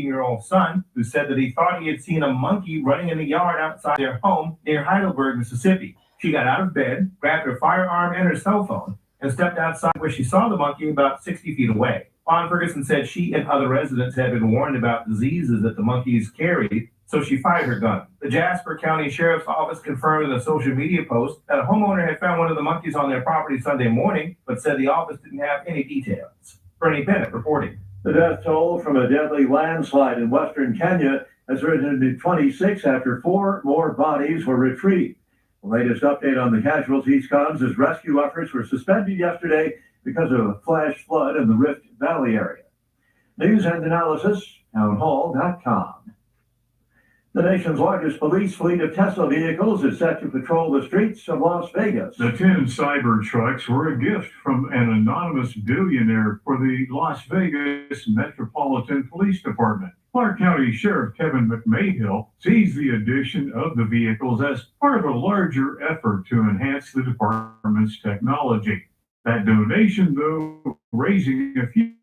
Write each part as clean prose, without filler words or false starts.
year-old son, who said that he thought he had seen a monkey running in the yard outside their home near Heidelberg, Mississippi. She got out of bed, grabbed her firearm and her cell phone, and stepped outside where she saw the monkey about 60 feet away. Fawn Ferguson said she and other residents had been warned about diseases that the monkeys carried, so she fired her gun. The Jasper County Sheriff's Office confirmed in a social media post that a homeowner had found one of the monkeys on their property Sunday morning, but said the office didn't have any details. Bernie Bennett reporting. The death toll from a deadly landslide in western Kenya has risen to 26 after 4 more bodies were retrieved. The latest update on the casualties comes as rescue efforts were suspended yesterday because of a flash flood in the Rift Valley area. News and analysis, townhall.com. The nation's largest police fleet of Tesla vehicles is set to patrol the streets of Las Vegas. The 10 cyber trucks were a gift from an anonymous billionaire for the Las Vegas Metropolitan Police Department. Clark County Sheriff Kevin McMahill sees the addition of the vehicles as part of a larger effort to enhance the department's technology. That donation, though, raising a few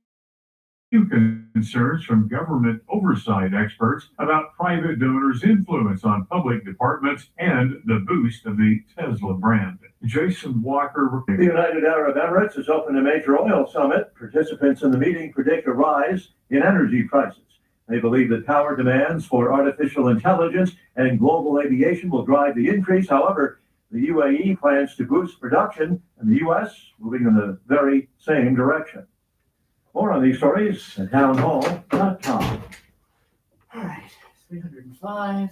concerns from government oversight experts about private donors' influence on public departments and the boost of the Tesla brand. Jason Walker. The United Arab Emirates has opened a major oil summit. Participants in the meeting predict a rise in energy prices. They believe that power demands for artificial intelligence and global aviation will drive the increase. However, the UAE plans to boost production, and the U.S. moving in the very same direction. More on these stories at townhall.com. All right, 305.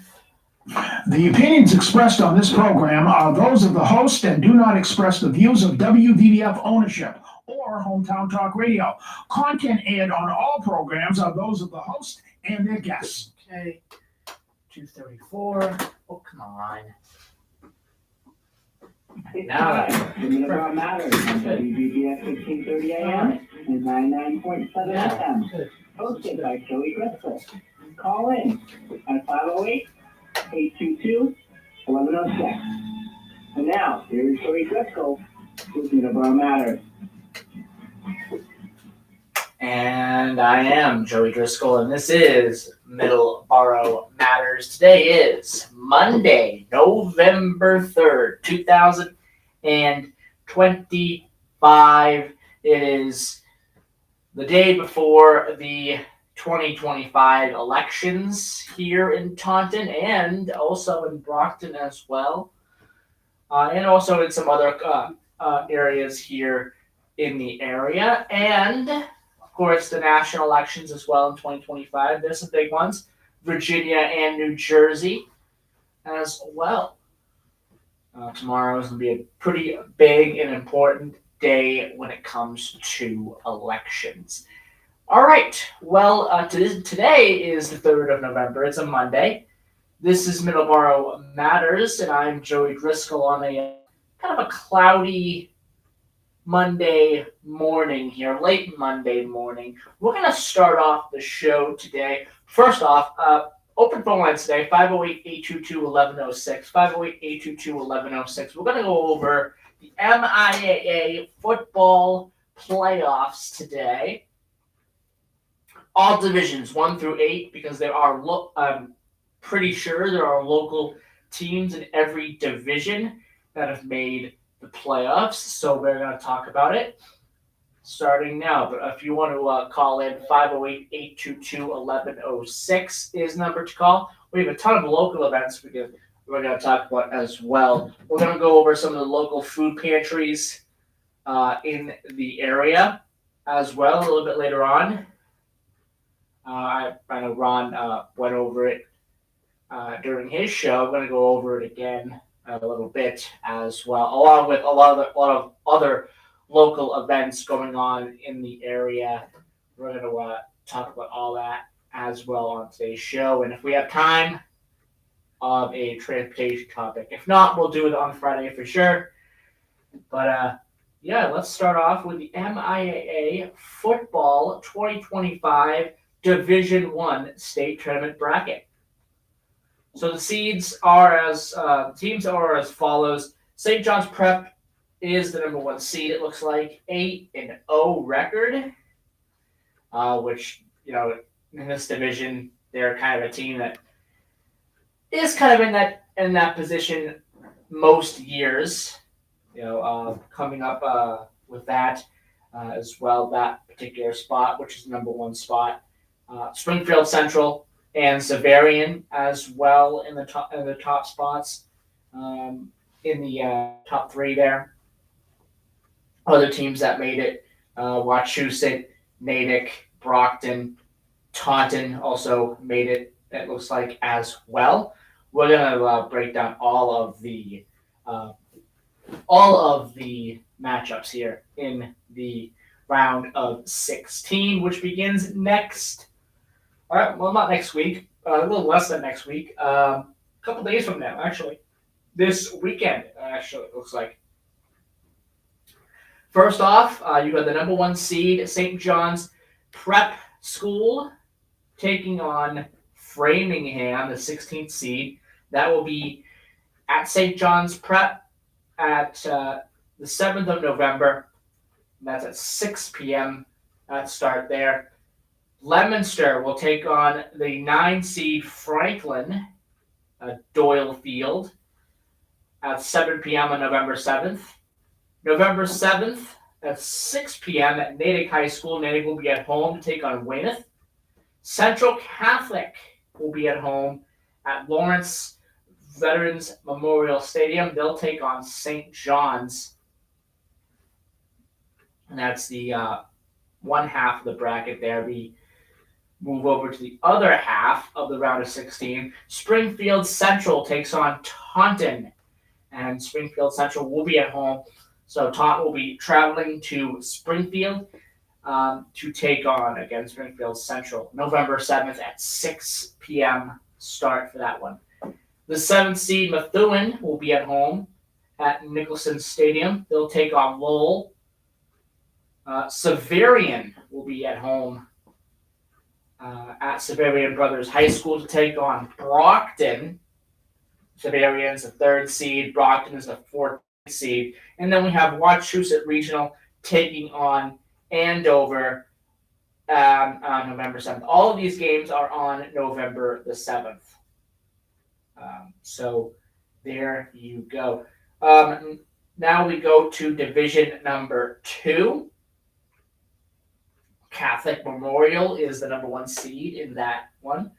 The opinions expressed on this program are those of the host and do not express the views of WVBF ownership or Hometown Talk Radio. Content aired on all programs are those of the host and their guests. Okay, 234. Oh, come on. Now, the Middleboro Matters on WBBS 1530 AM and 99.7 FM. Hosted by Joey Driscoll. Call in at 508-822-1106. And now, here's Joey Driscoll with Middleboro Matters. And I am Joey Driscoll, and this is Middleboro Matters. Today is Monday, November 3rd, 2025. It is the day before the 2025 elections here in Taunton and also in Brockton as well, and also in some other areas here in the area. And of course, the national elections as well in 2025. There's some big ones. Virginia and New Jersey as well. Tomorrow is going to be a pretty big and important day when it comes to elections. All right. Well, today is the 3rd of November. It's a Monday. This is Middleboro Matters, and I'm Joey Driscoll on a kind of a cloudy Monday morning here, late Monday morning. We're going to start off the show today. First off, open phone lines today, 508-822-1106, 508-822-1106. We're going to go over the MIAA football playoffs today. All divisions 1 through 8, because there are, I'm pretty sure there are local teams in every division that have made the playoffs, so we're going to talk about it starting now. But if you want to call in, 508-822-1106 is the number to call. We have a ton of local events we're going to talk about as well. We're going to go over some of the local food pantries in the area as well a little bit later on. I know Ron went over it during his show. I'm going to go over it again a little bit as well, along with a lot of other local events going on in the area. We're going to talk about all that as well on today's show, and if we have time, of a transportation topic. If not, we'll do it on Friday for sure. But yeah, let's start off with the MIAA Football 2025 Division 1 State Tournament Bracket. So the seeds are teams are as follows. St. John's Prep is the number 1 seed. It looks like 8-0 record, which in this division. They're kind of a team that is kind of in that position most years. Coming up with that as well, that particular spot, which is the number one spot. Springfield Central and Xaverian as well in the top spots, in the top three there. Other teams that made it: Wachusett, Natick, Brockton, Taunton also made it. It looks like as well. We're gonna break down all of the matchups here in the round of 16, which begins next. All right, well, not next week, a little less than next week. A couple days from now, actually. This weekend, actually, it looks like. First off, you got the number one seed, St. John's Prep School, taking on Framingham, the 16th seed. That will be at St. John's Prep at the 7th of November. That's at 6 p.m. Start there. Leominster will take on the 9 seed Franklin Doyle Field at 7 p.m. on November 7th. November 7th at 6 p.m. at Natick High School. Natick will be at home to take on Weymouth. Central Catholic will be at home at Lawrence Veterans Memorial Stadium. They'll take on St. John's. And that's the one half of the bracket there. We move over to the other half of the round of 16. Springfield Central takes on Taunton. And Springfield Central will be at home. So Taunton will be traveling to Springfield to take on, again, Springfield Central. November 7th at 6 p.m. start for that one. The 7th seed Methuen will be at home at Nicholson Stadium. They'll take on Lowell. Xaverian will be at home at Xaverian Brothers High School to take on Brockton. Xaverian's the 3rd seed. Brockton is the 4th seed. And then we have Wachusett Regional taking on Andover on November 7th. All of these games are on November the 7th. So there you go. Now we go to division number 2. Catholic Memorial is the number 1 seed in that one.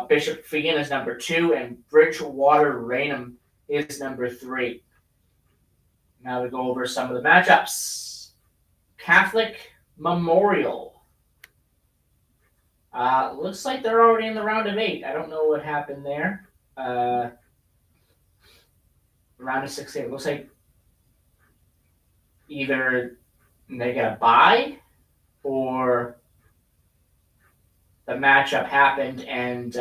Bishop Fegan is number 2, and Bridgewater Raynham is number 3. Now we go over some of the matchups. Catholic Memorial. Looks like they're already in the round of 8. I don't know what happened there. Round of 16. Looks like either they get a bye or the matchup happened and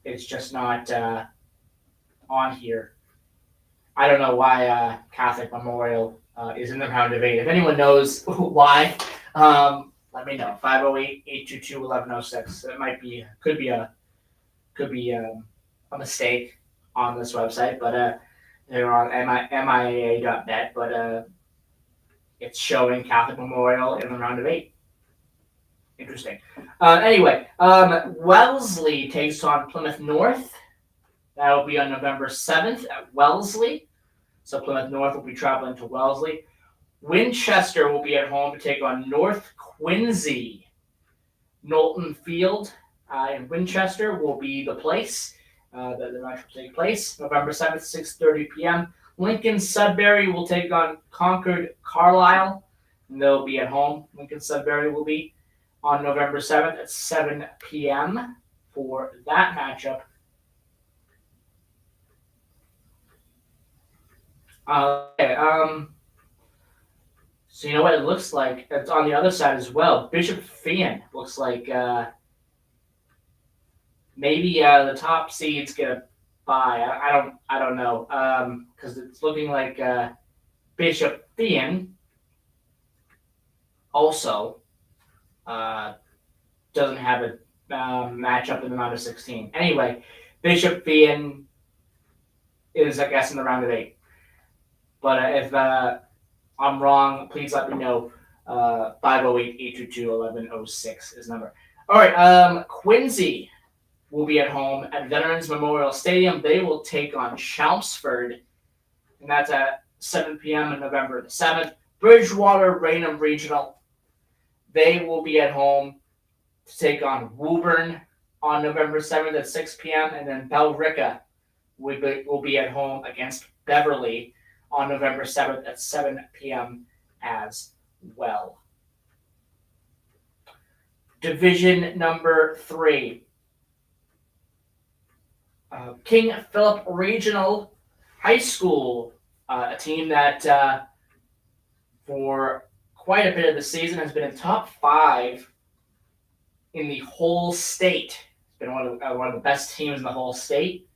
it's just not on here. I don't know why Catholic Memorial is in the round of 8. If anyone knows why, let me know. 508-822-1106. It could be a mistake on this website, but they're on MIAA.net, but it's showing Catholic Memorial in the round of 8. Interesting. Anyway, Wellesley takes on Plymouth North. That will be on November 7th at Wellesley. So Plymouth North will be traveling to Wellesley. Winchester will be at home to take on North Quincy. Knowlton Field in Winchester will be the place that the match will take place. November 7th, 6:30 p.m. Lincoln Sudbury will take on Concord Carlisle, and they'll be at home. Lincoln Sudbury will be on November 7th at 7 p.m. for that matchup. Okay, so you know what it looks like? It's on the other side as well. Bishop Feehan looks like maybe the top seeds get a bye. I don't know because it's looking like Bishop Feehan also doesn't have a matchup in the round of 16. Anyway, Bishop Feehan is, I guess, in the round of 8. But if I'm wrong, please let me know. 508-822-1106 is the number. All right, Quincy will be at home at Veterans Memorial Stadium. They will take on Chelmsford, and that's at 7 p.m. on November the 7th. Bridgewater Raynham Regional, they will be at home to take on Woburn on November 7th at 6 p.m. And then Bellrica will be at home against Beverly on November 7th at 7 p.m. as well. Division number 3. King Philip Regional High School, a team that for quite a bit of the season has been in top 5 in the whole state. It's been one of the best teams in the whole state.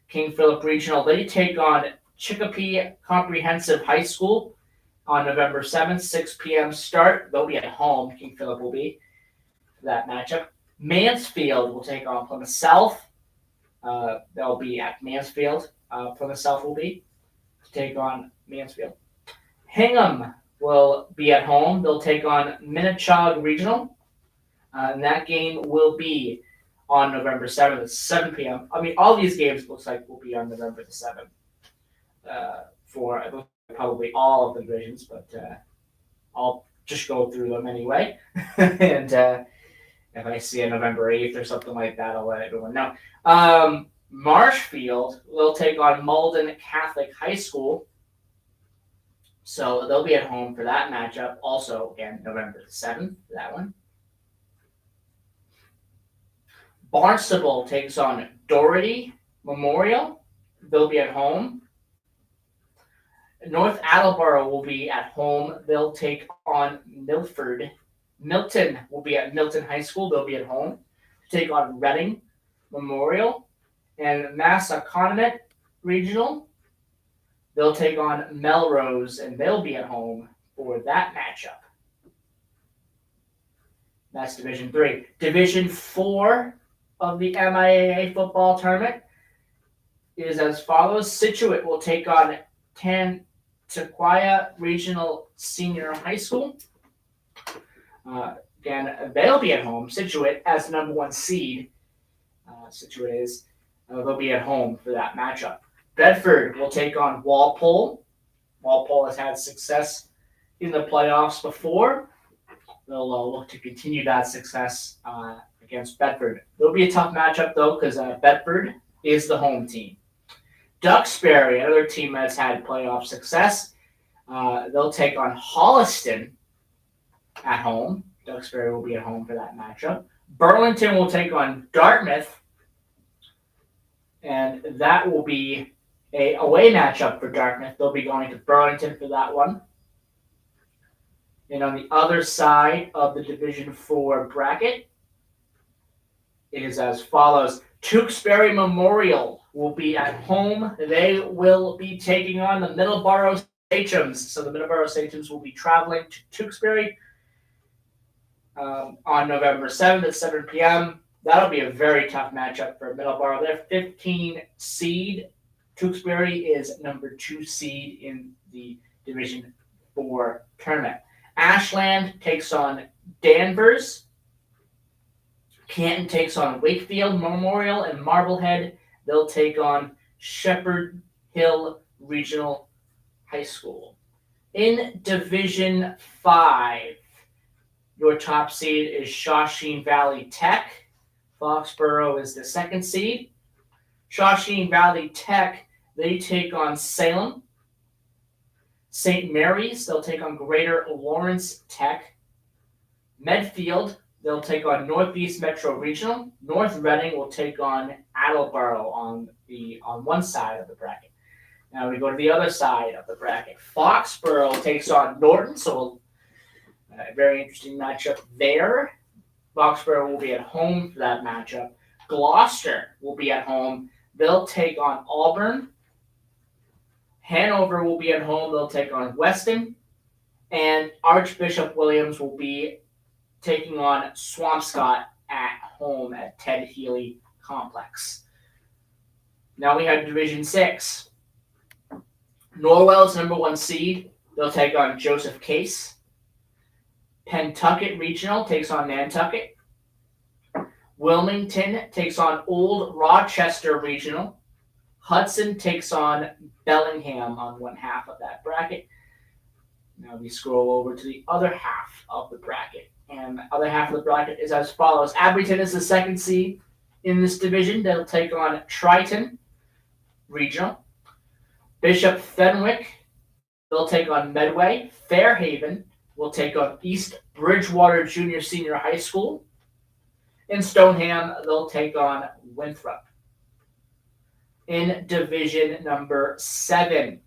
King Philip Regional, they take on Chicopee Comprehensive High School on November 7th, 6 p.m. start. They'll be at home. King Philip will be for that matchup. Mansfield will take on Plymouth South. They'll be at Mansfield. Plymouth South will be to take on Mansfield. Hingham will be at home. They'll take on Minnechaug Regional. And that game will be on November 7th at 7 p.m. I mean, all these games looks like will be on November the 7th for probably all of the divisions, but I'll just go through them anyway. And if I see a November 8th or something like that, I'll let everyone know. Marshfield will take on Malden Catholic High School. So they'll be at home for that matchup. Also, again, November the 7th for that one. Barnstable takes on Doherty Memorial. They'll be at home. North Attleboro will be at home. They'll take on Milford. Milton will be at Milton High School. They'll be at home to take on Reading Memorial. And Massaconnet Regional, they'll take on Melrose, and they'll be at home for that matchup. That's Division 3. Division 4 of the MIAA football tournament is as follows. Scituate will take on Tantaquia Regional Senior High School. Again, they'll be at home. Scituate as the number 1 seed. Scituate is. They'll be at home for that matchup. Bedford will take on Walpole. Walpole has had success in the playoffs before. They'll look to continue that success against Bedford. It'll be a tough matchup, though, because Bedford is the home team. Duxbury, another team that's had playoff success, they'll take on Holliston at home. Duxbury will be at home for that matchup. Burlington will take on Dartmouth, and that will be a away matchup for Dartmouth. They'll be going to Burlington for that one. And on the other side of the Division 4 bracket, it is as follows. Tewksbury Memorial will be at home. They will be taking on the Middleboro Sachems. So the Middleboro Sachems will be traveling to Tewksbury on November 7th at 7 p.m. That'll be a very tough matchup for Middleboro. They're 15 seed. Tewksbury is number 2 seed in the Division 4 tournament. Ashland takes on Danvers. Canton takes on Wakefield Memorial, and Marblehead, they'll take on Shepherd Hill Regional High School. In Division 5, your top seed is Shawsheen Valley Tech. Foxborough is the 2nd seed. Shawsheen Valley Tech, they take on Salem. St. Mary's, they'll take on Greater Lawrence Tech. Medfield, they'll take on Northeast Metro Regional. North Reading will take on Attleboro on one side of the bracket. Now we go to the other side of the bracket. Foxborough takes on Norton, so a very interesting matchup there. Foxborough will be at home for that matchup. Gloucester will be at home. They'll take on Auburn. Hanover will be at home. They'll take on Weston. And Archbishop Williams will be taking on Swampscott at home at Ted Healy Complex. Now we have Division 6. Norwell's number 1 seed. They'll take on Joseph Case. Pentucket Regional takes on Nantucket. Wilmington takes on Old Rochester Regional. Hudson takes on Bellingham on one half of that bracket. Now we scroll over to the other half of the bracket. And the other half of the bracket is as follows. Abington is the second seed in this division. They'll take on Triton Regional. Bishop Fenwick, they'll take on Medway. Fairhaven will take on East Bridgewater Junior Senior High School. In Stoneham, they'll take on Winthrop. In division number 7,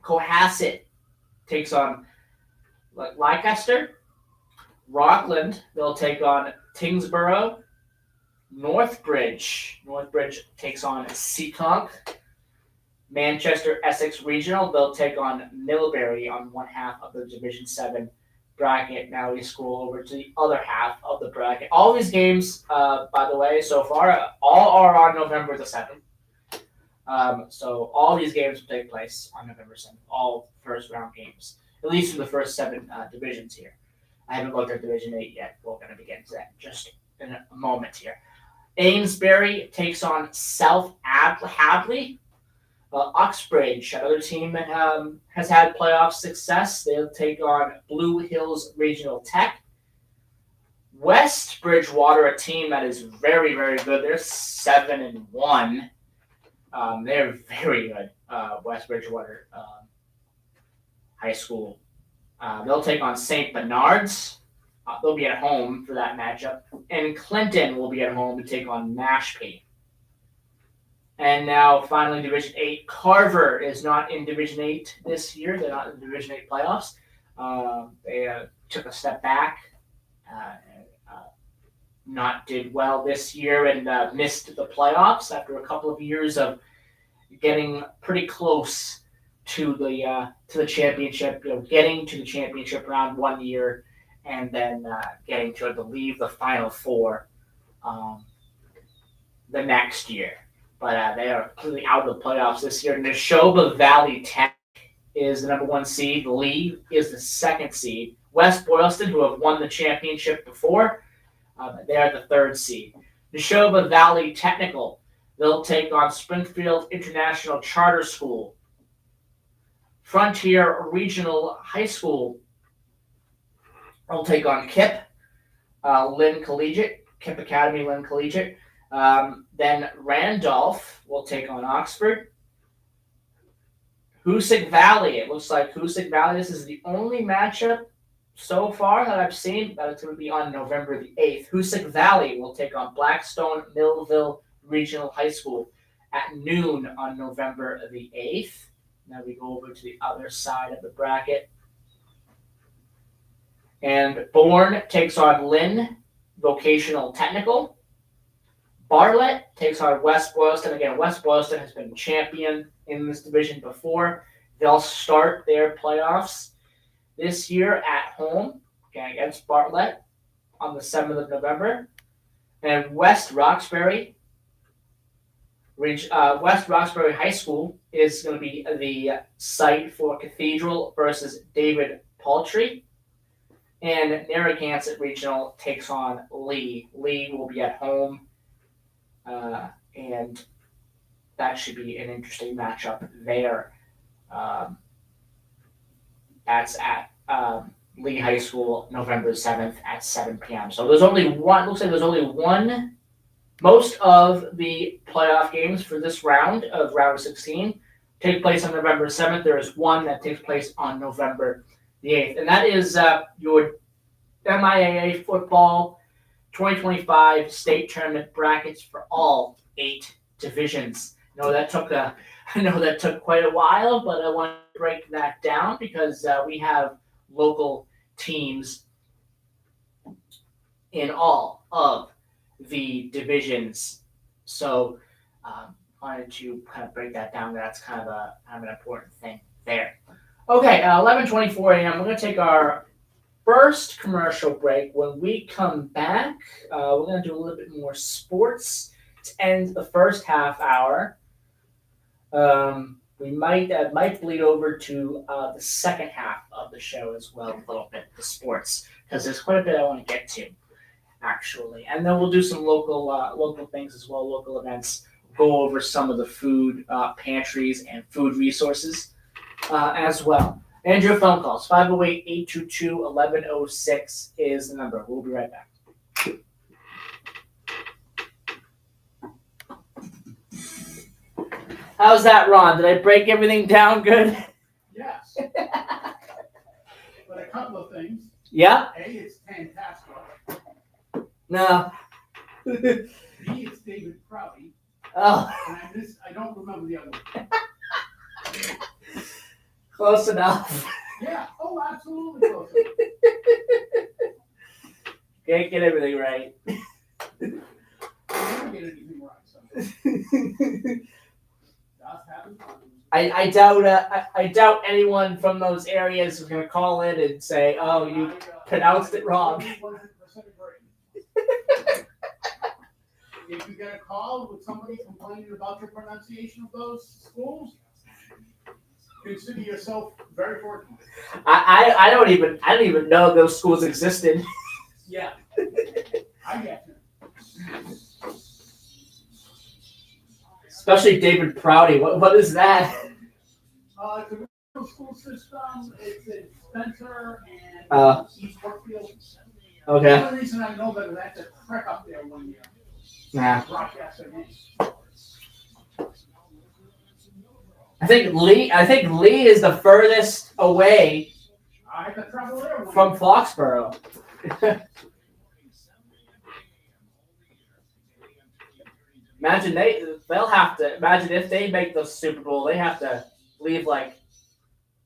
Cohasset takes on Leicester. Rockland, they'll take on Tingsboro. Northbridge takes on Seekonk. Manchester Essex Regional, they'll take on Middlebury on one half of the Division 7 bracket. Now we scroll over to the other half of the bracket. All these games, by the way, so far, all are on November the 7th. So all these games will take place on November 7th, all first round games, at least for the first 7 divisions here. I haven't looked at Division 8 yet. We're going to begin to that just in a moment here. Amesbury takes on South Hadley. Uxbridge, another team that has had playoff success. They'll take on Blue Hills Regional Tech. West Bridgewater, a team that is very, very good. They're 7-1. They're very good. West Bridgewater High School. They'll take on St. Bernard's. They'll be at home for that matchup. And Clinton will be at home to take on Mashpee. And now, finally, Division 8. Carver is not in Division 8 this year. They're not in the Division 8 playoffs. They took a step back, not did well this year, and missed the playoffs after a couple of years of getting pretty close to the championship. Getting to the championship round one year, and then getting to, I believe, the Final Four the next year. But they are completely out of the playoffs this year. Neshoba Valley Tech is the number 1 seed. Lee is the 2nd seed. West Boylston, who have won the championship before, they are the 3rd seed. Neshoba Valley Technical, they'll take on Springfield International Charter School. Frontier Regional High School will take on KIP, Lynn Collegiate, KIP Academy, Lynn Collegiate. Then Randolph will take on Oxford. Hoosick Valley. It looks like Hoosick Valley. This is the only matchup so far that I've seen that it's going to be on November the 8th. Hoosick Valley will take on Blackstone Millville Regional High School at noon on November the 8th. Now we go over to the other side of the bracket. And Bourne takes on Lynn Vocational Technical. Bartlett takes on West Boylston. Again, West Boylston has been champion in this division before. They'll start their playoffs this year at home against Bartlett on the 7th of November. And West Roxbury High School is going to be the site for Cathedral versus David Paltry. And Narragansett Regional takes on Lee. Lee will be at home. And that should be an interesting matchup there. That's at Lee High School, November 7th at 7 p.m. So there's only one. Looks like there's only one. Most of the playoff games for this round of round 16 take place on November 7th. There is one that takes place on November the 8th, and that is your MIAA football 2025 state tournament brackets for all 8 divisions. I know that took quite a while, but I want to break that down because we have local teams in all of the divisions. So I wanted to kind of break that down. That's kind of an important thing there. Okay, 11:24 a.m. We're going to take our first commercial break. When we come back, we're going to do a little bit more sports to end the first half hour. We might bleed over to the second half of the show as well, a little bit, the sports, because there's quite a bit I want to get to actually. And then we'll do some local things as well, local events. Go over some of the food pantries and food resources as well. And your phone calls, 508-822-1106 is the number. We'll be right back. How's that, Ron? Did I break everything down good? Yes. But a couple of things. Yeah? A, it's fantastic. No. B, it's David Prouty. Oh, And I don't remember the other one. close enough. Yeah, oh, absolutely close. Can't get everything right. I never get anything right, so. That's happened. I doubt anyone from those areas is gonna call in and say, "Oh, you pronounced it wrong." 100% agree. If you get a call with somebody complaining about your pronunciation of those schools, consider yourself very fortunate. I don't even know those schools existed. Yeah. I get it. Especially David Prouty. What is that? It's a middle school system. It's in Spencer and East Brookfield. Okay. The only reason I know that is I had to trek up there one year. Nah. Broadcast their games. I think Lee is the furthest away I had to travel there one from year. Foxborough. Imagine they'll have to imagine if they make the Super Bowl, they have to leave like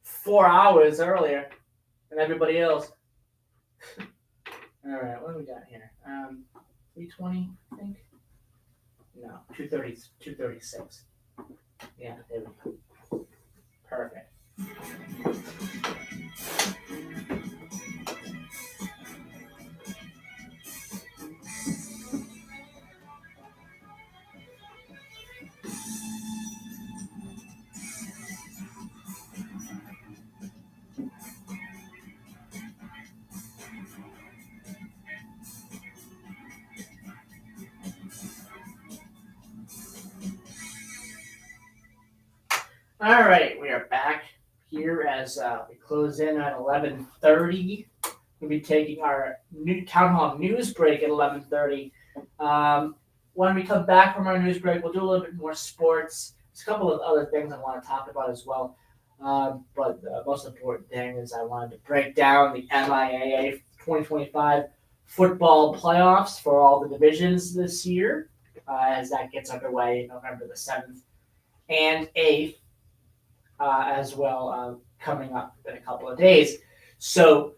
4 hours earlier than everybody else. All right, what do we got here? 3:20, I think. No, 2:30, 2:36. Yeah, there we go. Perfect. All right, we are back here as we close in at 11:30. We'll be taking our new town hall news break at 11:30. When we come back from our news break, we'll do a little bit more sports. There's a couple of other things I want to talk about as well. But the most important thing is I wanted to break down the MIAA 2025 football playoffs for all the divisions this year, as that gets underway November the 7th and 8th. As well, coming up in a couple of days. So,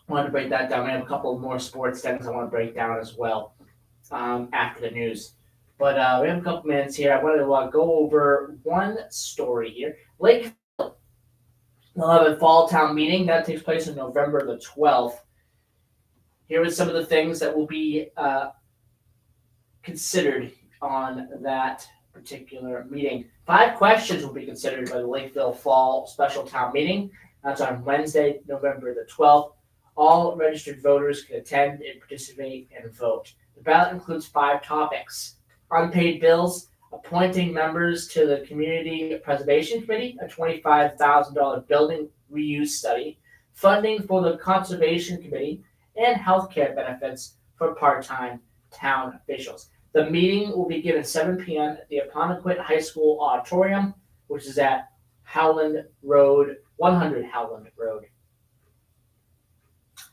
I wanted to break that down. I have a couple more sports things I want to break down as well after the news. But we have a couple minutes here. I wanted to go over one story here. Lakeville will have a fall town meeting that takes place on November the 12th. Here are some of the things that will be considered on that particular meeting. 5 questions will be considered by the Lakeville Fall Special Town Meeting. That's on Wednesday, November the 12th. All registered voters can attend and participate and vote. The ballot includes 5 topics: unpaid bills, appointing members to the Community Preservation Committee, a $25,000 building reuse study, funding for the Conservation Committee, and healthcare benefits for part-time town officials. The meeting will begin at 7 p.m. at the Apponequet High School Auditorium, which is at Howland Road, 100 Howland Road.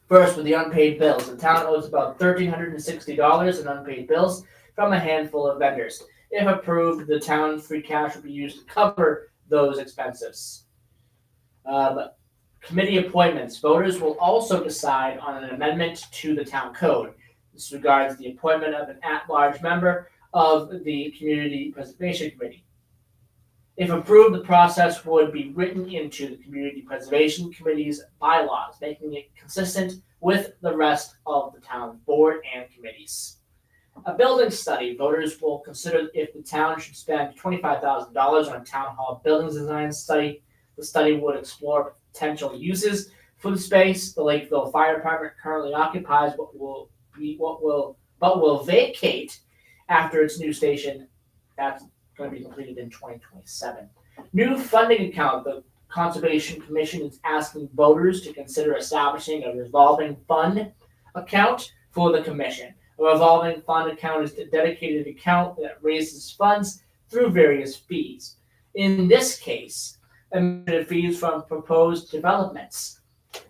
First, with the unpaid bills. The town owes about $1,360 in unpaid bills from a handful of vendors. If approved, the town free cash will be used to cover those expenses. Committee appointments. Voters will also decide on an amendment to the town code. This regards the appointment of an at-large member of the Community Preservation Committee. If approved, the process would be written into the Community Preservation Committee's bylaws, making it consistent with the rest of the town board and committees. A building study. Voters will consider if the town should spend $25,000 on a town hall buildings design study. The study would explore potential uses for the space the Lakeville Fire Department currently occupies, what will will vacate after its new station. That's going to be completed in 2027. New funding account. The Conservation Commission is asking voters to consider establishing a revolving fund account for the commission. A revolving fund account is a dedicated account that raises funds through various fees. In this case, administrative fees from proposed developments.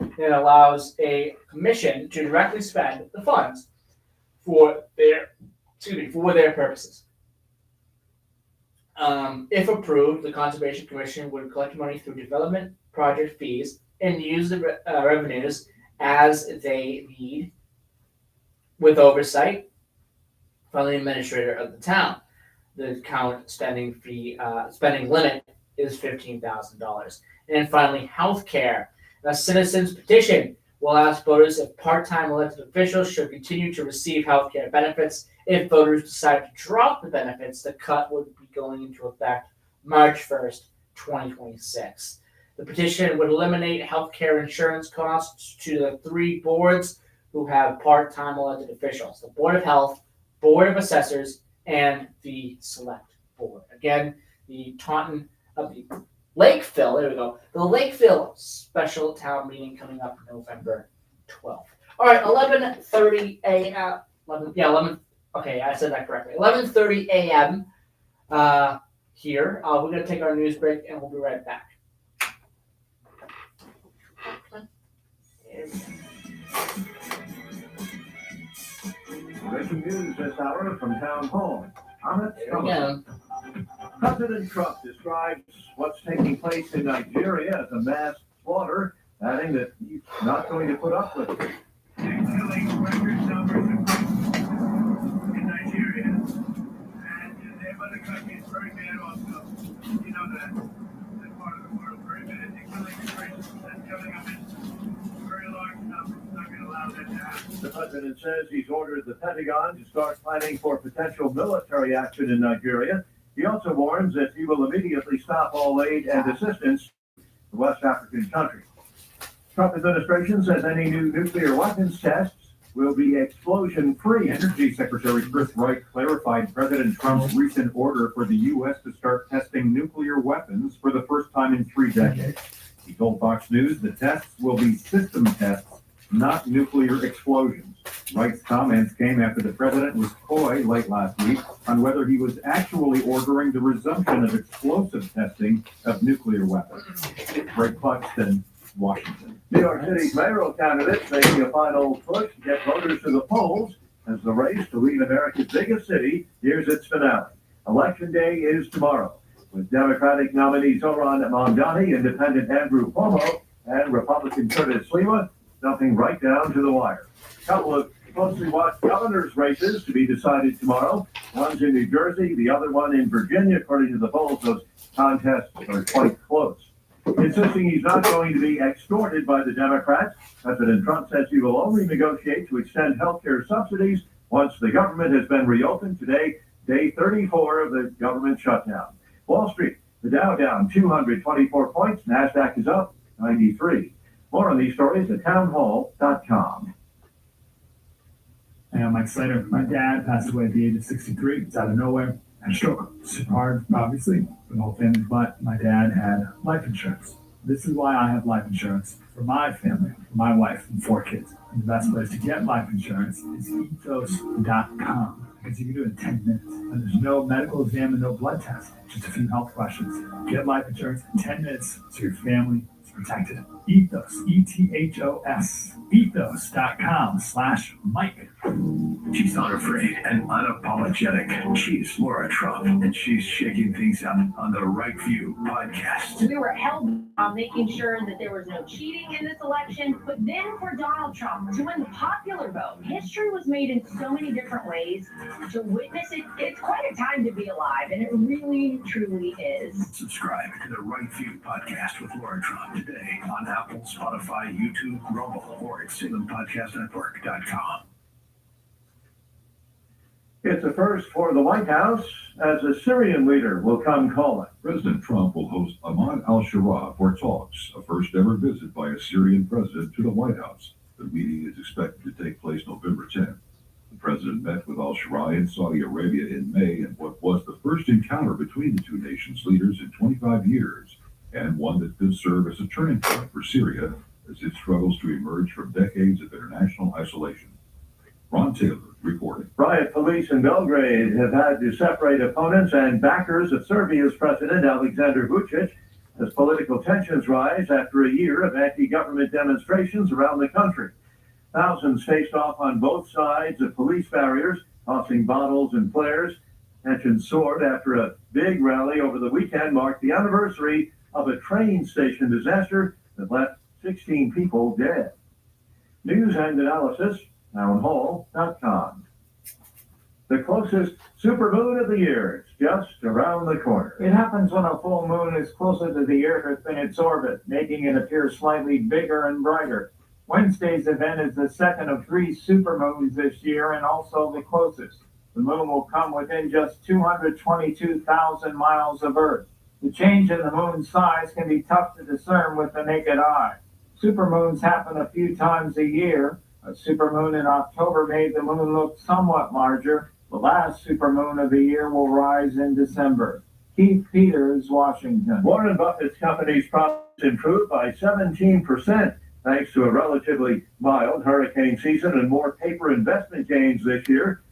It allows a commission to directly spend the funds for their purposes. If approved, the Conservation Commission would collect money through development project fees and use the revenues as they need, with oversight from the administrator of the town. The account spending limit is $15,000. And finally, healthcare. A citizen's petition will ask voters if part-time elected officials should continue to receive healthcare benefits. If voters decide to drop the benefits, the cut would be going into effect March 1st, 2026. The petition would eliminate healthcare insurance costs to the three boards who have part-time elected officials: the Board of Health, Board of Assessors, and the Select Board. Again, the Lakeville, there we go. The Lakeville special town meeting coming up November 12th. All right, 11:30 a.m. 11. Okay, I said that correctly. 11:30 a.m. Here. We're gonna take our news break and we'll be right back. Breaking news this hour from Town Hall. There we go. President Trump describes what's taking place in Nigeria as a mass slaughter, adding that he's not going to put up with it. Killing record numbers in Nigeria, and their other countries very bad also. You know that part of the world very bad. They're killing Christians and killing them in very large numbers. Not going to allow that to happen. The president says he's ordered the Pentagon to start planning for potential military action in Nigeria. He also warns that he will immediately stop all aid and assistance to the West African country. Trump administration says any new nuclear weapons tests will be explosion-free. Energy Secretary Chris Wright clarified President Trump's recent order for the U.S. to start testing nuclear weapons for the first time in 3 decades. He told Fox News the tests will be system tests, not nuclear explosions. Wright's comments came after the president was coy late last week on whether he was actually ordering the resumption of explosive testing of nuclear weapons. Greg Cluxton, Washington. New York City's mayoral candidates making a final push to get voters to the polls as the race to lead America's biggest city nears its finale. Election day is tomorrow, with Democratic nominee Zoran Mamdani, Independent Andrew Cuomo, and Republican Curtis Sliwa jumping right down to the wire. A couple of closely watched governor's races to be decided tomorrow. One's in New Jersey, the other one in Virginia. According to the polls, those contests are quite close. Insisting he's not going to be extorted by the Democrats, President Trump says he will only negotiate to extend health care subsidies once the government has been reopened. Today, day 34 of the government shutdown. Wall Street, the Dow down 224 points. NASDAQ is up 93. More on these stories at townhall.com. And I'm Mike Slater. My dad passed away at the age of 63. It's out of nowhere. Had a stroke. Super hard, obviously, for the whole family. But my dad had life insurance. This is why I have life insurance for my family, for my wife, and 4 kids. And the best place to get life insurance is ethos.com. Because you can do it in 10 minutes. And there's no medical exam and no blood test. Just a few health questions. Get life insurance in 10 minutes so your family is protected. Ethos, E-T-H-O-S, ethos.com/Mike. She's unafraid and unapologetic. She's Laura Trump, and she's shaking things up on the Right View podcast. We were held on making sure that there was no cheating in this election, but then for Donald Trump to win the popular vote, history was made in so many different ways. To witness it, it's quite a time to be alive, and it really, truly is. Subscribe to the Right View podcast with Laura Trump today on Apple, Spotify, YouTube, Rumble, or at SalemPodcastNetwork.com. It's a first for the White House as a Syrian leader will come calling. President Trump will host Ahmad al-Shara for talks, a first ever visit by a Syrian president to the White House. The meeting is expected to take place November 10th. The president met with al-Shara in Saudi Arabia in May in what was the first encounter between the two nations' leaders in 25 years, and one that could serve as a turning point for Syria as it struggles to emerge from decades of international isolation. Ron Taylor reporting. Riot police in Belgrade have had to separate opponents and backers of Serbia's President Aleksandar Vučić as political tensions rise after a year of anti-government demonstrations around the country. Thousands faced off on both sides of police barriers, tossing bottles and flares. Tensions soared after a big rally over the weekend marked the anniversary of a train station disaster that left 16 people dead. News and analysis, townhall.com. The closest supermoon of the year is just around the corner. It happens when a full moon is closer to the Earth in its orbit, making it appear slightly bigger and brighter. Wednesday's event is the second of 3 supermoons this year and also the closest. The moon will come within just 222,000 miles of Earth. The change in the moon's size can be tough to discern with the naked eye. Supermoons happen a few times a year. A supermoon in October made the moon look somewhat larger. The last supermoon of the year will rise in December. Keith Peters, Washington. Warren Buffett's company's profits improved by 17%, thanks to a relatively mild hurricane season and more paper investment gains this year.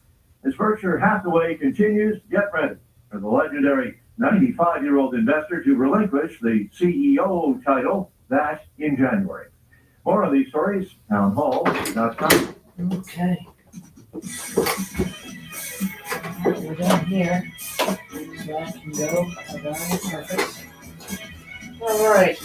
As Berkshire Hathaway continues to get ready for the legendary 95-year-old investor to relinquish the CEO title, that in January. More of these stories, townhall.com. Okay. We're done here. That can go. Perfect. All right.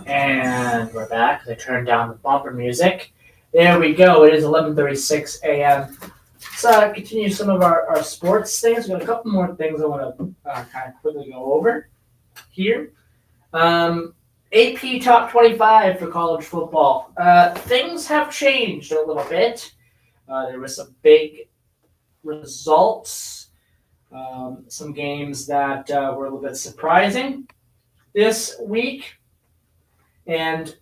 And we're back. I turned down the bumper music. There we go. It is 11:36 a.m. Let's continue some of our sports things. We've got a couple more things I want to kind of quickly go over here. AP Top 25 for college football. Things have changed a little bit. There were some big results, some games that were a little bit surprising this week. And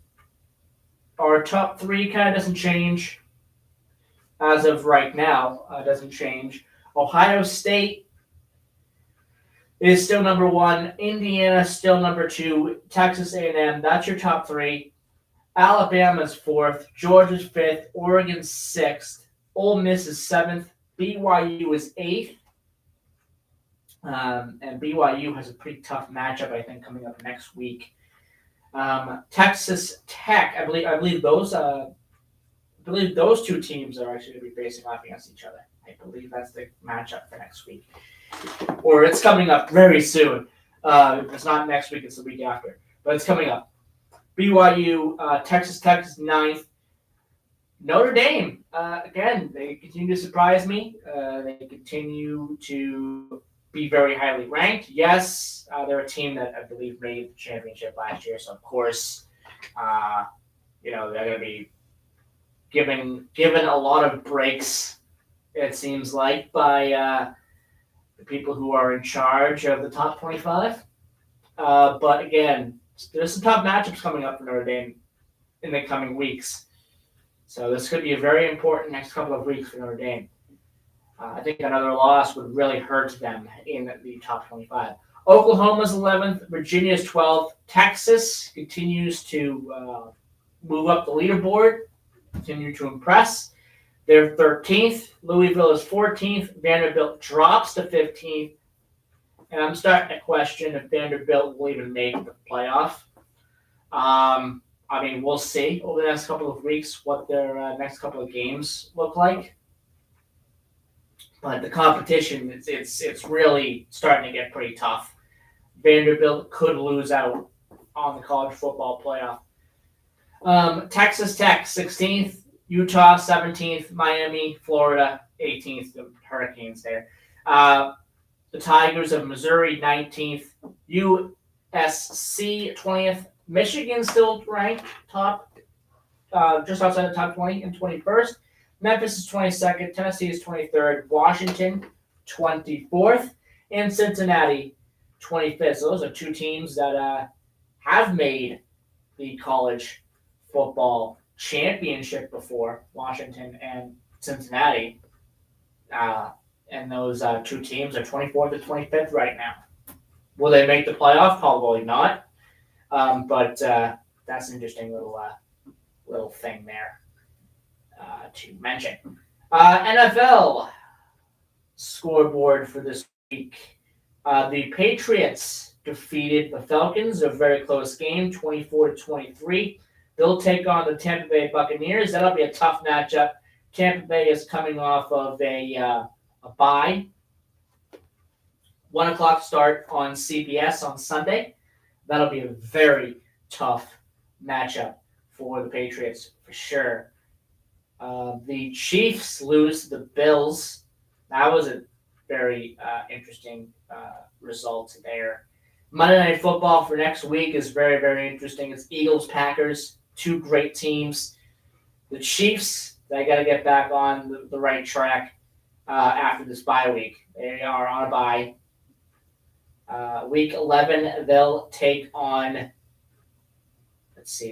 our top 3 kind of doesn't change as of right now. Doesn't change. Ohio State is still number 1. Indiana still number 2. Texas A&M, that's your top 3. Alabama's 4th. Georgia's 5th. Oregon's 6th. Ole Miss is 7th. BYU is 8th. And BYU has a pretty tough matchup, I think, coming up next week. Texas Tech, I believe those 2 teams are actually going to be facing off against each other. I believe that's the matchup for next week. Or it's coming up very soon. If it's not next week, it's the week after. But it's coming up. BYU, Texas Tech is 9th. Notre Dame, again, they continue to surprise me. They continue to be very highly ranked. Yes, they're a team that I believe made the championship last year. So, of course, they're going to be given a lot of breaks, it seems like, by the people who are in charge of the top 25. But again, there's some tough matchups coming up for Notre Dame in the coming weeks. So this could be a very important next couple of weeks for Notre Dame. I think another loss would really hurt them in the top 25. Oklahoma's 11th, Virginia's 12th. Texas continues to move up the leaderboard, continue to impress. They're 13th. Louisville is 14th. Vanderbilt drops to 15th. And I'm starting to question if Vanderbilt will even make the playoff. We'll see over the next couple of weeks what their next couple of games look like. But the competition, it's really starting to get pretty tough. Vanderbilt could lose out on the college football playoff. Texas Tech, 16th. Utah, 17th. Miami, Florida, 18th. The Hurricanes there. The Tigers of Missouri, 19th. USC, 20th. Michigan still ranked top, just outside the top 20 and 21st. Memphis is 22nd. Tennessee is 23rd. Washington, 24th. And Cincinnati, 25th. So those are 2 teams that have made the college football championship before, Washington and Cincinnati. And those two teams are 24th and 25th right now. Will they make the playoff? Probably not. But that's an interesting little thing there to mention. NFL scoreboard for this week. The Patriots defeated the Falcons, a very close game, 24-23. They'll take on the Tampa Bay Buccaneers. That'll be a tough matchup. Tampa Bay is coming off of a bye. 1 o'clock start on CBS on Sunday. That'll be a very tough matchup for the Patriots for sure. The Chiefs lose to the Bills. That was a very interesting result there. Monday Night Football for next week is very, very interesting. It's Eagles-Packers, two great teams. The Chiefs, they got to get back on the right track after this bye week. They are on a bye. Week 11, they'll take on,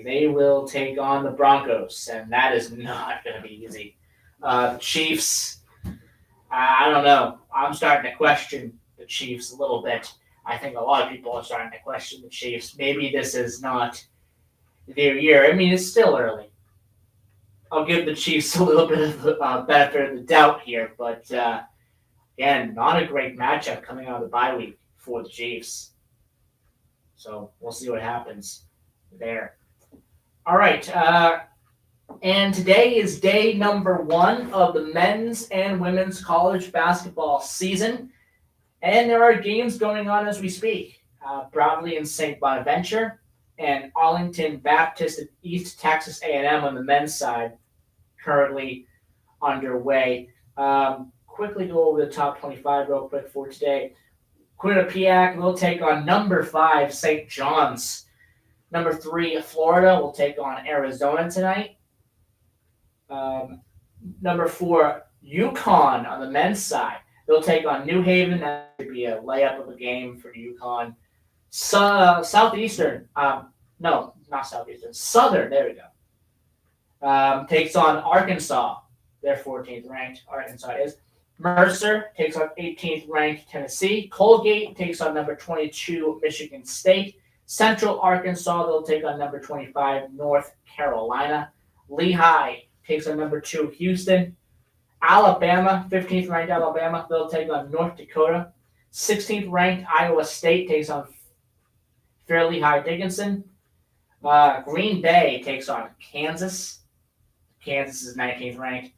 they will take on the Broncos, and that is not going to be easy. The Chiefs, I don't know. I'm starting to question the Chiefs a little bit. I think a lot of people are starting to question the Chiefs. Maybe this is not their year. I mean, it's still early. I'll give the Chiefs a little bit of the benefit of the doubt here, but again, not a great matchup coming out of the bye week for the Chiefs. So we'll see what happens there. All right. And today is day number 1 of the men's and women's college basketball season. And there are games going on as we speak. Broadly and St. Bonaventure and Arlington Baptist and East Texas A&M on the men's side currently underway. Quickly go over the top 25 real quick for today. Quinnipiac will take on number 5 St. John's. Number 3 Florida will take on Arizona tonight. Number 4 UConn on the men's side. They'll take on New Haven. That would be a layup of a game for UConn. Southeastern. No, not Southeastern. Southern. There we go. Takes on Arkansas. They're 14th ranked. Arkansas is. Mercer takes on 18th ranked Tennessee. Colgate takes on number 22 Michigan State. Central Arkansas, they'll take on number 25 North Carolina. Lehigh takes on number 2 Houston. Alabama, 15th ranked Alabama, they'll take on North Dakota. 16th ranked Iowa State takes on Fairleigh High Dickinson. Green Bay takes on Kansas. Kansas is 19th ranked.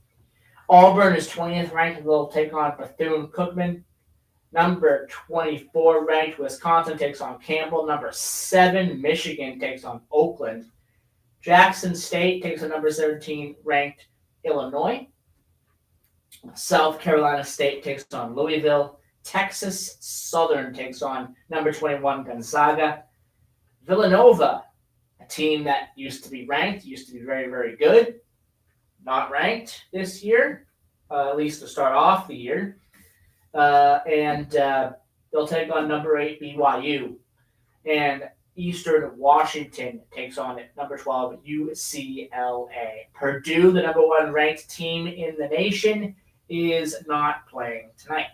Auburn is 20th ranked. They'll take on Bethune-Cookman. Number 24 ranked Wisconsin takes on Campbell. Number 7 Michigan takes on Oakland. Jackson State takes on number 17 ranked Illinois. South Carolina State takes on Louisville. Texas Southern takes on number 21 Gonzaga. Villanova, a team that used to be ranked, used to be very, very good. Not ranked this year, at least to start off the year. And they'll take on number 8 BYU. And Eastern Washington takes on number 12 UCLA. Purdue, the number 1 ranked team in the nation, is not playing tonight.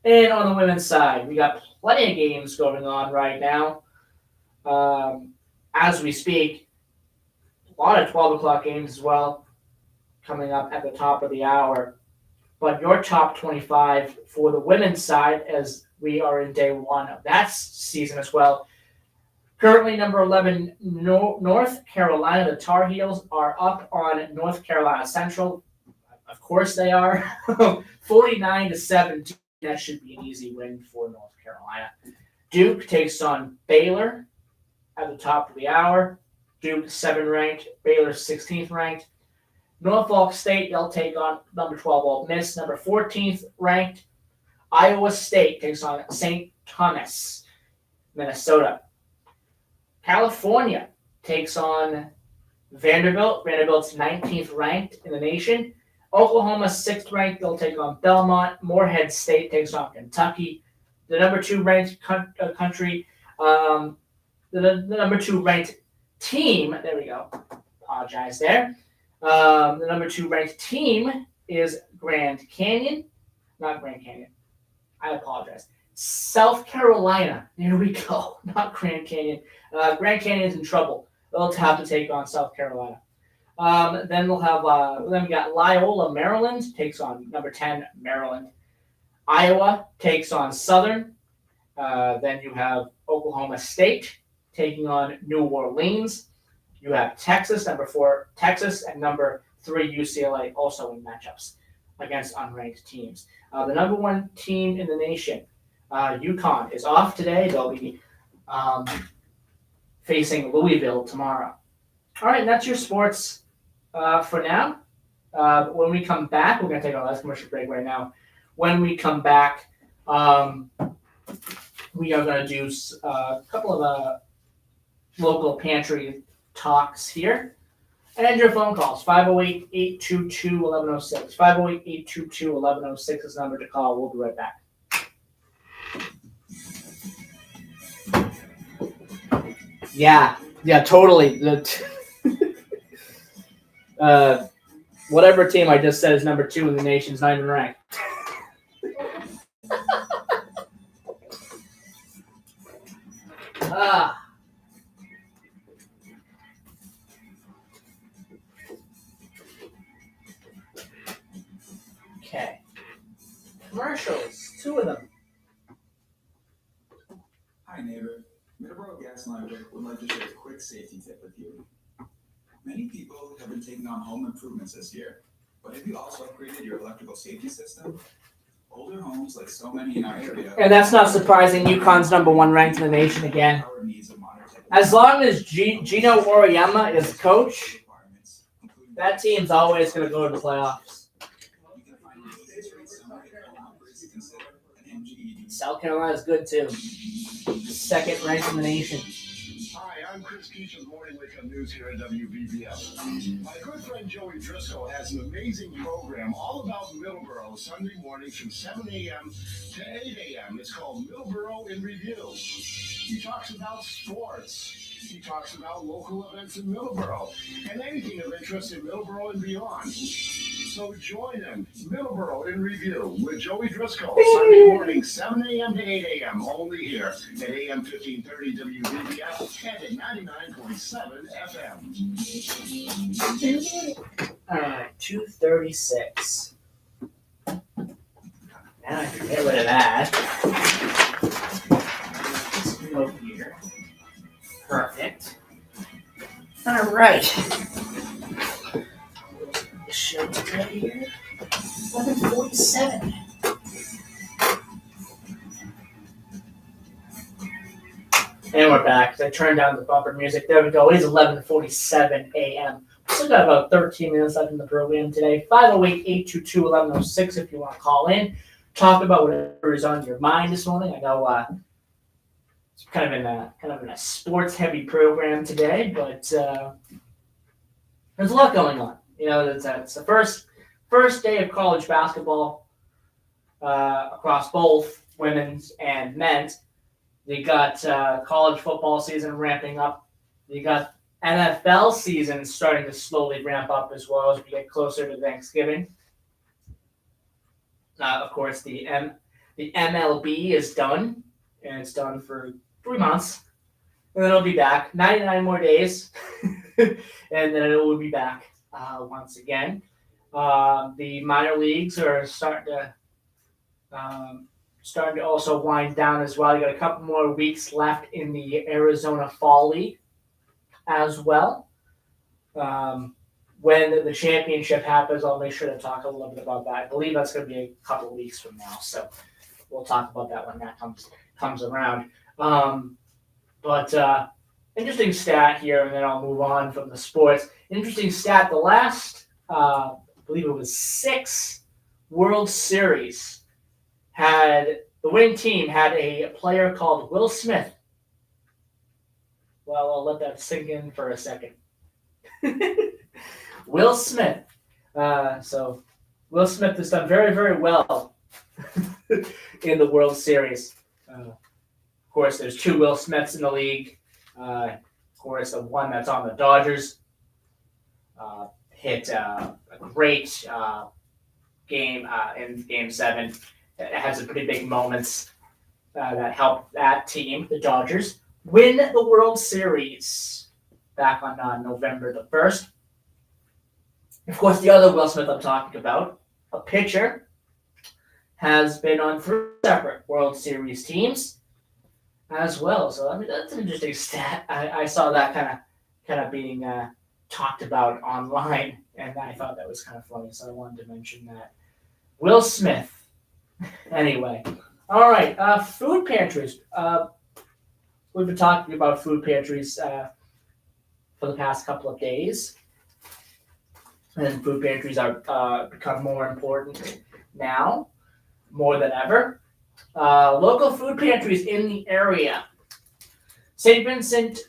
And on the women's side, we got plenty of games going on right now. As we speak, a lot of 12 o'clock games as well coming up at the top of the hour. But your top 25 for the women's side, as we are in day 1 of that season as well. Currently, number 11, North Carolina. The Tar Heels are up on North Carolina Central. Of course they are. 49-17. That should be an easy win for North Carolina. Duke takes on Baylor at the top of the hour. Duke 7th ranked, Baylor 16th ranked. Norfolk State, they'll take on number 12 Ole Miss, number 14th ranked. Iowa State takes on St. Thomas, Minnesota. California takes on Vanderbilt. Vanderbilt's 19th ranked in the nation. Oklahoma 6th ranked, they'll take on Belmont. Morehead State takes on Kentucky. The number 2 ranked country, the number 2 ranked team. There we go. Apologize there. The number 2 ranked team is Grand Canyon. Not Grand Canyon. I apologize. South Carolina. There we go. Not Grand Canyon. Grand Canyon's in trouble. They'll have to take on South Carolina. Then we'll have then we got Loyola, Maryland takes on number 10 Maryland. Iowa takes on Southern. Then you have Oklahoma State taking on New Orleans. You have Texas, number 4 Texas, and number 3 UCLA also in matchups against unranked teams. The number 1 team in the nation, UConn, is off today. They'll be facing Louisville tomorrow. All right, and that's your sports for now. When we come back, we're going to take our last commercial break right now. When we come back, we are going to do a couple of local pantry talks here. And your phone calls, 508-822-1106. 508-822-1106 is the number to call. We'll be right back. Yeah, totally. Whatever team I just said is number 2 in the nation is not even ranked. Okay. Commercials, 2 of them. Hi, neighbor. Middleboro Gas Line would like to share a quick safety tip with you. Many people have been taking on home improvements this year, but have you also upgraded your electrical safety system? Older homes, like so many in our area, And that's not surprising. UConn's number 1 ranked in the nation again. As long as Gino Oriyama is coach, that team's always going to go to the playoffs. South Carolina's good too. 2nd ranked in the nation. Hi, I'm Chris Keach of Morning Wake Up News here at WVBF. My good friend Joey Driscoll has an amazing program all about Middleboro Sunday mornings from 7 a.m. to 8 a.m. It's called Middleboro in Review. He talks about sports. He talks about local events in Middleboro and anything of interest in Middleboro and beyond. So join him, Middleboro in Review with Joey Driscoll, Sunday morning, 7 a.m. to 8 a.m. only here at AM 1530 WVBF and at 99.7 FM. All right, 236. Now I can get rid of that. Let's go here. Perfect. All right. Show today here. 11:47. And we're back. I turned down the bumper music. There we go. It is 11:47 a.m. Still got about 13 minutes left in the program today. 508-822-1106 if you want to call in. Talk about whatever is on your mind this morning. I know it's kind of in a sports heavy program today, but there's a lot going on. You know, it's the first day of college basketball across both women's and men's. You got college football season ramping up. You got NFL season starting to slowly ramp up as well as we get closer to Thanksgiving. Of course, the MLB is done, and it's done for 3 months. And then it'll be back 99 more days, and then it will be back once again. The minor leagues are starting to also wind down as well. You got a couple more weeks left in the Arizona Fall League as well. When the championship happens, I'll make sure to talk a little bit about that. I believe that's going to be a couple of weeks from now, so we'll talk about that when that comes around. But interesting stat here, and then I'll move on from the sports. Interesting stat, the last, I believe it was 6 World Series, the winning team had a player called Will Smith. Well, I'll let that sink in for a second. Will Smith. So Will Smith has done very, very well in the World Series. Of course, there's 2 Will Smiths in the league. Of course, the one that's on the Dodgers hit a great game in Game 7. It had some pretty big moments that helped that team, the Dodgers, win the World Series back on November the 1st. Of course, the other Will Smith I'm talking about, a pitcher, has been on 3 separate World Series teams as well. So I mean, that's an interesting stat. I saw that kind of being talked about online, and I thought that was kind of funny. So I wanted to mention that. Will Smith. Anyway, all right. Food pantries. We've been talking about food pantries for the past couple of days, and food pantries are become more important now, more than ever. Local food pantries in the area. St. Vincent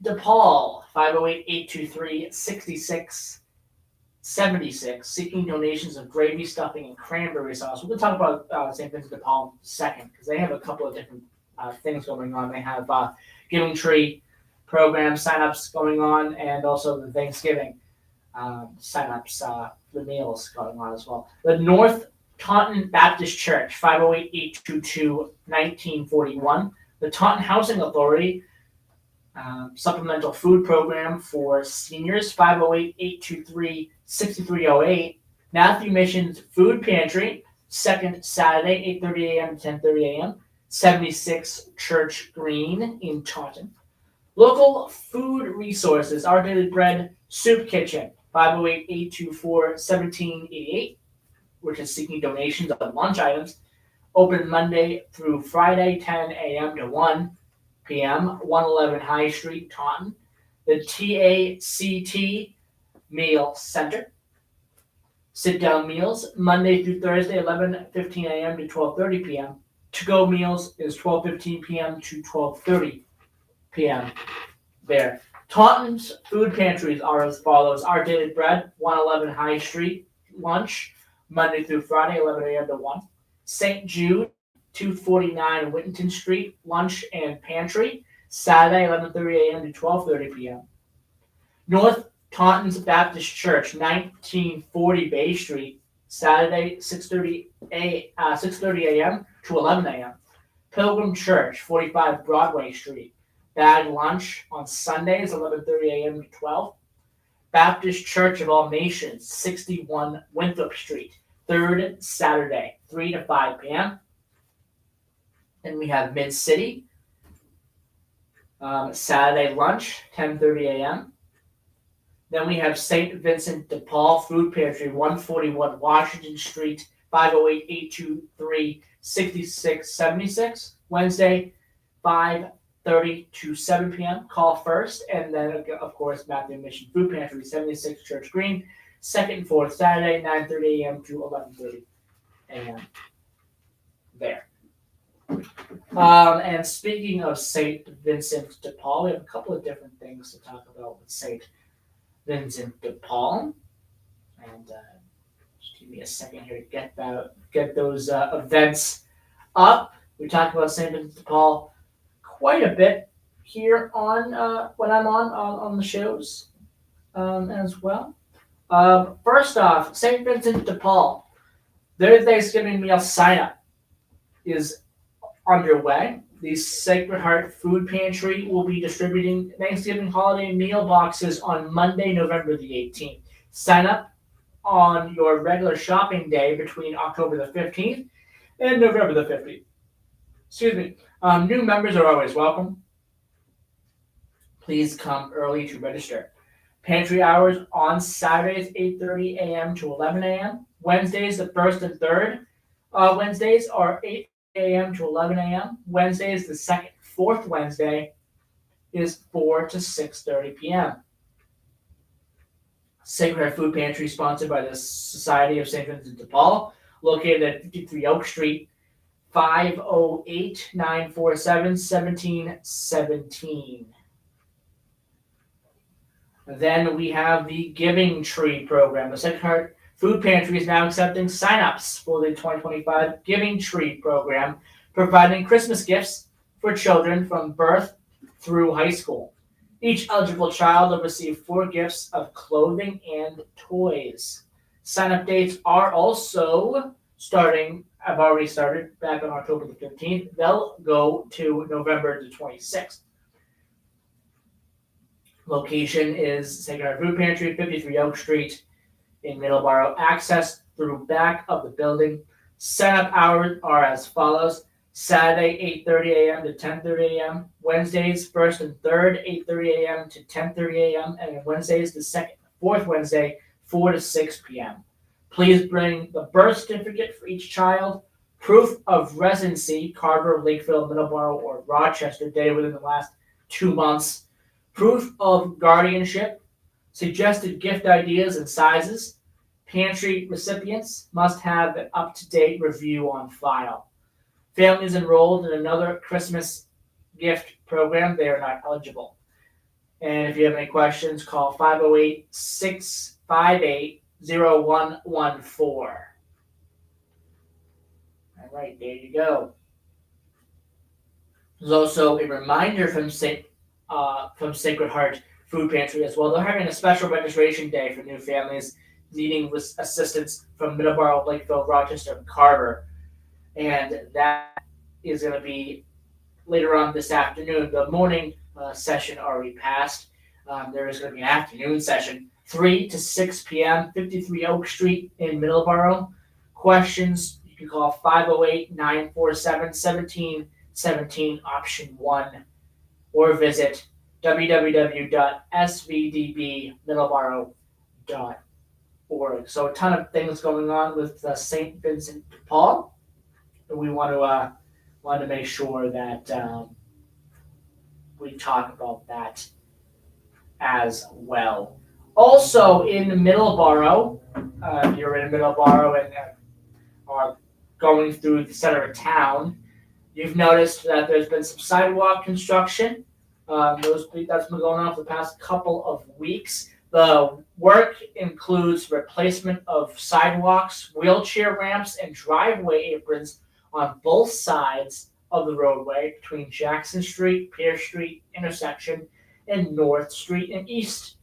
de Paul, 508-823-6676, seeking donations of gravy, stuffing, and cranberry sauce. We're going to talk about St. Vincent de Paul in a second, because they have a couple of different things going on. They have Giving Tree program signups going on, and also the Thanksgiving signups, the meals going on as well. The North Taunton Baptist Church, 508-822-1941. The Taunton Housing Authority, supplemental food program for seniors, 508-823-6308. Matthew Mission's Food Pantry, second Saturday, 8:30 a.m. to 10:30 a.m. 76 Church Green in Taunton. Local food resources, Our Daily Bread Soup Kitchen, 508-824-1788, which is seeking donations of lunch items. Open Monday through Friday, 10 a.m. to 1 p.m., 111 High Street, Taunton. The TACT Meal Center. Sit-down meals, Monday through Thursday, 11:15 a.m. to 12:30 p.m. To-go meals is 12:15 p.m. to 12:30 p.m. there. Taunton's food pantries are as follows. Our Daily Bread, 111 High Street, lunch, Monday through Friday, 11 a.m. to 1. St. Jude, 249 Whittington Street, lunch and pantry, Saturday, 11:30 a.m. to 12:30 p.m. North Taunton's Baptist Church, 1940 Bay Street, Saturday, 6:30 a.m. to 11 a.m. Pilgrim Church, 45 Broadway Street, bag lunch on Sundays, 11:30 a.m. to 12. Baptist Church of All Nations, 61 Winthrop Street, third Saturday, 3 to 5 p.m. Then we have Mid-City, Saturday lunch, 10:30 a.m. Then we have St. Vincent de Paul Food Pantry, 141 Washington Street, 508-823-6676, Wednesday, 5:30 to 7 p.m. Call first. And then, of course, Matthew Mission Food Pantry, 76 Church Green, second and fourth Saturday, 9:30 a.m. to 11:30 a.m. there. And speaking of St. Vincent de Paul, we have a couple of different things to talk about with St. Vincent de Paul. And just give me a second here to get those events up. We talked about St. Vincent de Paul quite a bit here on when I'm on the shows as well. First off, St. Vincent de Paul, their Thanksgiving meal sign up is underway. The Sacred Heart Food Pantry will be distributing Thanksgiving holiday meal boxes on Monday, November the 18th. Sign up on your regular shopping day between October the 15th and November the 15th. Excuse me. New members are always welcome. Please come early to register. Pantry hours on Saturdays, 8:30 a.m. to 11 a.m. Wednesdays, the 1st and 3rd Wednesdays are 8 a.m. to 11 a.m. Wednesdays, the 2nd, 4th Wednesday is 4 to 6:30 p.m. Sacred Heart Food Pantry, sponsored by the Society of St. Vincent de Paul, located at 53 Oak Street, 508-947-1717. Then we have the Giving Tree program. The Sacred Heart Food Pantry is now accepting signups for the 2025 Giving Tree program, providing Christmas gifts for children from birth through high school. Each eligible child will receive 4 gifts of clothing and toys. Sign-up dates are also have already started back on October the 15th. They'll go to November the 26th. Location is Sacred Heart Food Pantry, 53 Oak Street in Middleboro. Access through back of the building. Sign-up hours are as follows. Saturday, 8:30 a.m. to 10:30 a.m. Wednesdays, 1st and 3rd, 8:30 a.m. to 10:30 a.m. And Wednesdays, the 4th Wednesday, 4 to 6 p.m. Please bring the birth certificate for each child, proof of residency, Carver, Lakeville, Middleboro, or Rochester, dated within the last 2 months, proof of guardianship, suggested gift ideas and sizes. Pantry recipients must have an up-to-date review on file. Families enrolled in another Christmas gift program, they are not eligible. And if you have any questions, call 508-658-0114. All right, there you go. There's also a reminder from Sacred Heart Food Pantry as well. They're having a special registration day for new families needing assistance from Middleboro, Lakeville, Rochester, and Carver. And that is going to be later on this afternoon. The morning session already passed. There is going to be an afternoon session, 3 to 6 p.m., 53 Oak Street in Middleboro. Questions, you can call 508-947-1717, option 1, or visit www.svdbmiddleboro.org. So a ton of things going on with St. Vincent de Paul. We want to make sure that we talk about that as well. Also in Middleboro, if you're in Middleboro and are going through the center of town, you've noticed that there's been some sidewalk construction. That's been going on for the past couple of weeks. The work includes replacement of sidewalks, wheelchair ramps, and driveway aprons on both sides of the roadway between Jackson Street, Pierce Street intersection, and North Street and East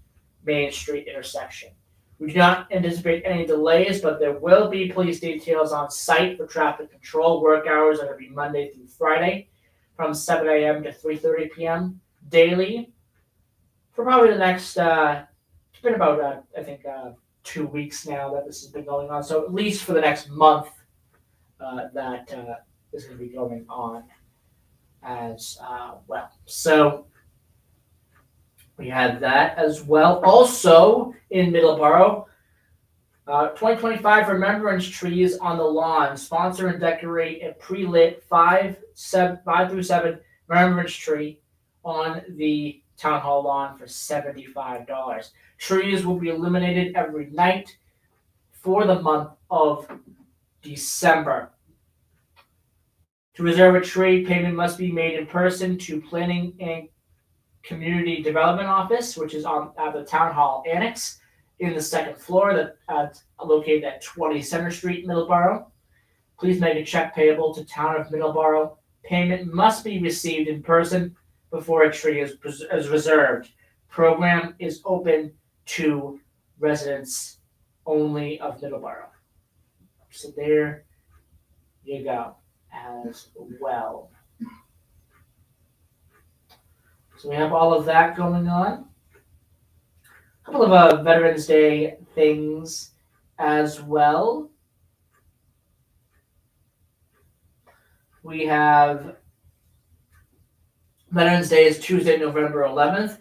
Main Street intersection. We do not anticipate any delays, but there will be police details on site for traffic control. Work hours are going to be Monday through Friday from 7 a.m. to 3:30 p.m. daily for probably the next, it's been about, 2 weeks now that this has been going on. So at least for the next month, that is going to be going on as well. So we had that as well. Also in Middleboro, 2025 remembrance trees on the lawn. Sponsor and decorate a pre-lit 5 through 7 remembrance tree on the town hall lawn for $75. Trees will be illuminated every night for the month of December. To reserve a tree, payment must be made in person to Planning and Community Development Office, which is at the Town Hall Annex in the 2nd floor, located at 20 Center Street, Middleboro. Please make a check payable to Town of Middleboro. Payment must be received in person before a tree is reserved. Program is open to residents only of Middleboro. So there you go as well. So we have all of that going on. A couple of Veterans Day things as well. We have Veterans Day is Tuesday, November 11th.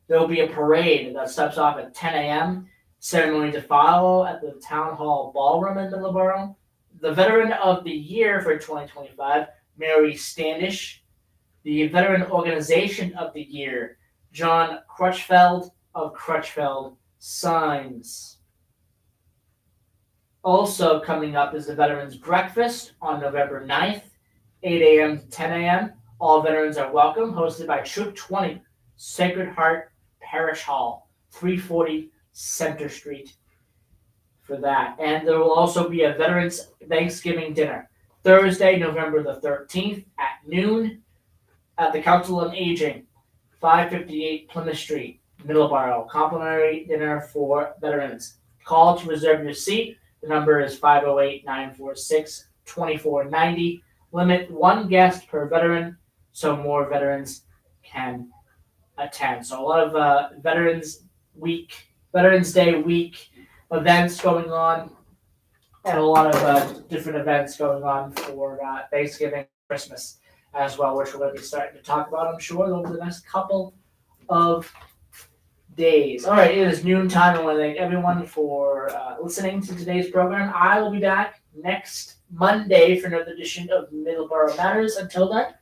There will be a parade that steps off at 10 a.m. Ceremony to follow at the Town Hall Ballroom in Middleboro. The Veteran of the Year for 2025, Mary Standish. The Veteran Organization of the Year, John Crutchfeld of Crutchfeld Signs. Also coming up is the Veterans Breakfast on November 9th, 8 a.m. to 10 a.m. All veterans are welcome, hosted by Troop 20, Sacred Heart Parish Hall, 340 Center Street for that. And there will also be a Veterans Thanksgiving dinner, Thursday, November the 13th at noon at the Council on Aging. 558 Plymouth Street, Middleboro. Complimentary dinner for veterans. Call to reserve your seat. The number is 508-946-2490. Limit one guest per veteran so more veterans can attend. So a lot of Veterans Day week events going on, and a lot of different events going on for Thanksgiving, Christmas as well, which we're going to be starting to talk about, I'm sure, over the next couple of days. All right, it is noontime. I want to thank everyone for listening to today's program. I will be back next Monday for another edition of Middleboro Matters. Until then,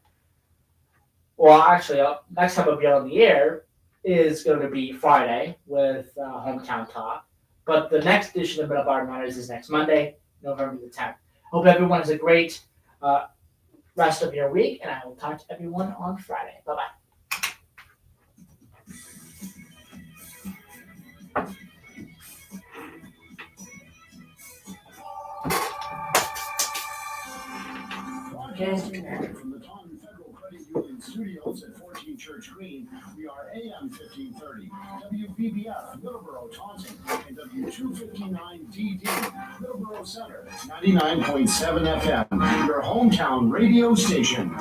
well, actually, next time I'll be on the air is going to be Friday with Hometown Talk. But the next edition of Middleboro Matters is next Monday, November the 10th. Hope everyone has a great rest of your week, and I will talk to everyone on Friday. Bye-bye. Broadcasting from the Taunton Federal Credit Union Studios at 14 Church Green, we are AM 1530, WVBF, Middleboro, Taunton, and W259DD, Middleboro Center, 99.7 FM, your hometown radio station.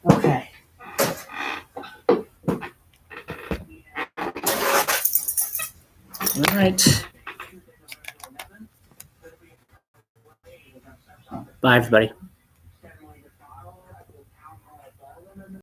Okay. All right. Bye, everybody.